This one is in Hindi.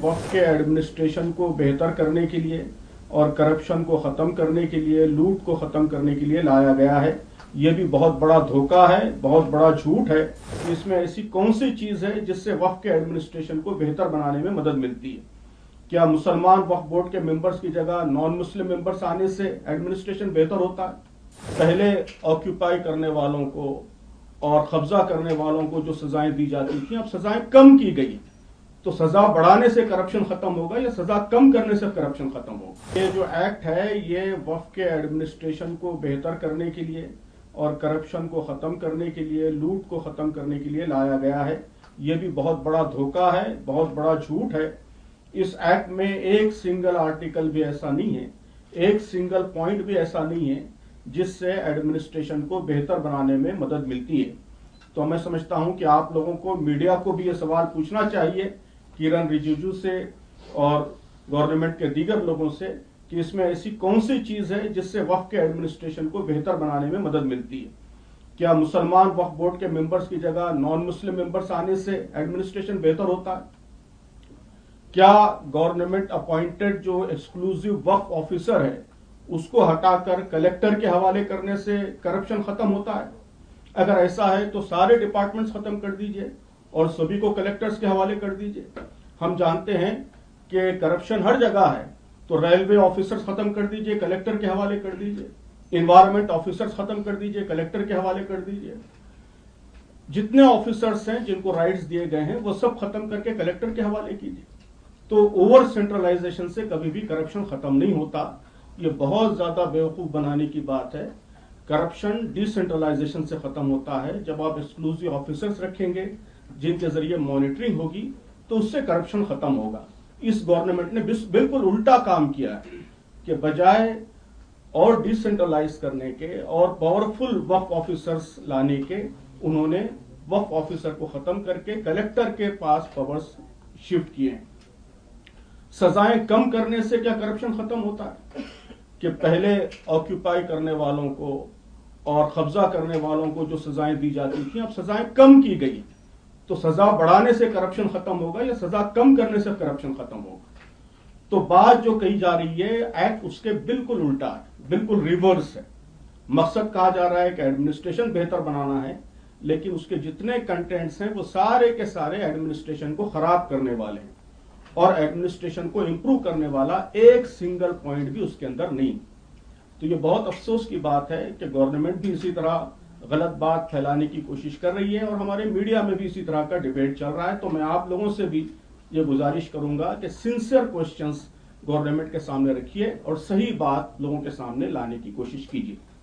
वक्त के एडमिनिस्ट्रेशन को बेहतर करने के लिए और करप्शन को ख़त्म करने के लिए, लूट को ख़त्म करने के लिए लाया गया है। ये भी बहुत बड़ा धोखा है, बहुत बड़ा झूठ है। इसमें ऐसी कौन सी चीज़ है जिससे वक्त के एडमिनिस्ट्रेशन को बेहतर बनाने में मदद मिलती है? क्या मुसलमान वक्फ बोर्ड के मेंबर्स की जगह नॉन मुस्लिम मेंबर्स आने से एडमिनिस्ट्रेशन बेहतर होता है? पहले ऑक्यूपाई करने वालों को और कब्जा करने वालों को जो सजाएं दी जाती थी, अब सजाएं कम की गई। तो सजा बढ़ाने से करप्शन खत्म होगा या सजा कम करने से करप्शन खत्म होगा? ये जो एक्ट है ये वक्फ के एडमिनिस्ट्रेशन को बेहतर करने के लिए और करप्शन को खत्म करने के लिए, लूट को खत्म करने के लिए लाया गया है। ये भी बहुत बड़ा धोखा है, बहुत बड़ा झूठ है। इस एक्ट में एक सिंगल आर्टिकल भी ऐसा नहीं है, एक सिंगल पॉइंट भी ऐसा नहीं है जिससे एडमिनिस्ट्रेशन को बेहतर बनाने में मदद मिलती है। तो मैं समझता हूं कि आप लोगों को, मीडिया को भी ये सवाल पूछना चाहिए किरण रिजिजू से और गवर्नमेंट के दीगर लोगों से कि इसमें ऐसी कौन सी चीज है जिससे वक्फ के एडमिनिस्ट्रेशन को बेहतर बनाने में मदद मिलती है? क्या मुसलमान वक्फ बोर्ड के मेंबर्स की जगह नॉन मुस्लिम मेंबर्स आने से एडमिनिस्ट्रेशन बेहतर होता है? क्या गवर्नमेंट अपॉइंटेड जो एक्सक्लूसिव वक्फ ऑफिसर है उसको हटाकर कलेक्टर के हवाले करने से करप्शन खत्म होता है? अगर ऐसा है तो सारे डिपार्टमेंट्स खत्म कर दीजिए और सभी को कलेक्टर्स के हवाले कर दीजिए। हम जानते हैं कि करप्शन हर जगह है, तो रेलवे ऑफिसर्स खत्म कर दीजिए, कलेक्टर के हवाले कर दीजिए। इन्वायरमेंट ऑफिसर्स खत्म कर दीजिए, कलेक्टर के हवाले कर दीजिए। जितने ऑफिसर्स हैं जिनको राइट्स दिए गए हैं वो सब खत्म करके कलेक्टर के हवाले कीजिए। तो ओवर सेंट्रलाइजेशन से कभी भी करप्शन खत्म नहीं होता। ये बहुत ज्यादा बेवकूफ बनाने की बात है। करप्शन डिसेंट्रलाइजेशन से खत्म होता है। जब आप एक्सक्लूसिव ऑफिसर्स रखेंगे जिनके जरिए मॉनिटरिंग होगी तो उससे करप्शन खत्म होगा। इस गवर्नमेंट ने बिल्कुल उल्टा काम किया है कि बजाय और डिसेंट्रलाइज करने के और पावरफुल वक्फ ऑफिसर्स लाने के, उन्होंने वक्फ ऑफिसर को खत्म करके कलेक्टर के पास पावर्स शिफ्ट किए हैं। सजाएं कम करने से क्या करप्शन खत्म होता है? कि पहले ऑक्यूपाई करने वालों को और कब्जा करने वालों को जो सजाएं दी जाती थी, अब सजाएं कम की गई। तो सजा बढ़ाने से करप्शन खत्म होगा या सजा कम करने से करप्शन खत्म होगा? तो बात जो कही जा रही है एक्ट उसके बिल्कुल उल्टा है, बिल्कुल रिवर्स है। मकसद कहा जा रहा है कि एडमिनिस्ट्रेशन बेहतर बनाना है, लेकिन उसके जितने कंटेंट्स हैं वो सारे के सारे एडमिनिस्ट्रेशन को खराब करने वाले हैं और एडमिनिस्ट्रेशन को इंप्रूव करने वाला एक सिंगल पॉइंट भी उसके अंदर नहीं। तो ये बहुत अफसोस की बात है कि गवर्नमेंट भी इसी तरह गलत बात फैलाने की कोशिश कर रही है और हमारे मीडिया में भी इसी तरह का डिबेट चल रहा है। तो मैं आप लोगों से भी ये गुजारिश करूंगा कि सिंसियर क्वेश्चंस गवर्नमेंट के सामने रखिए और सही बात लोगों के सामने लाने की कोशिश कीजिए।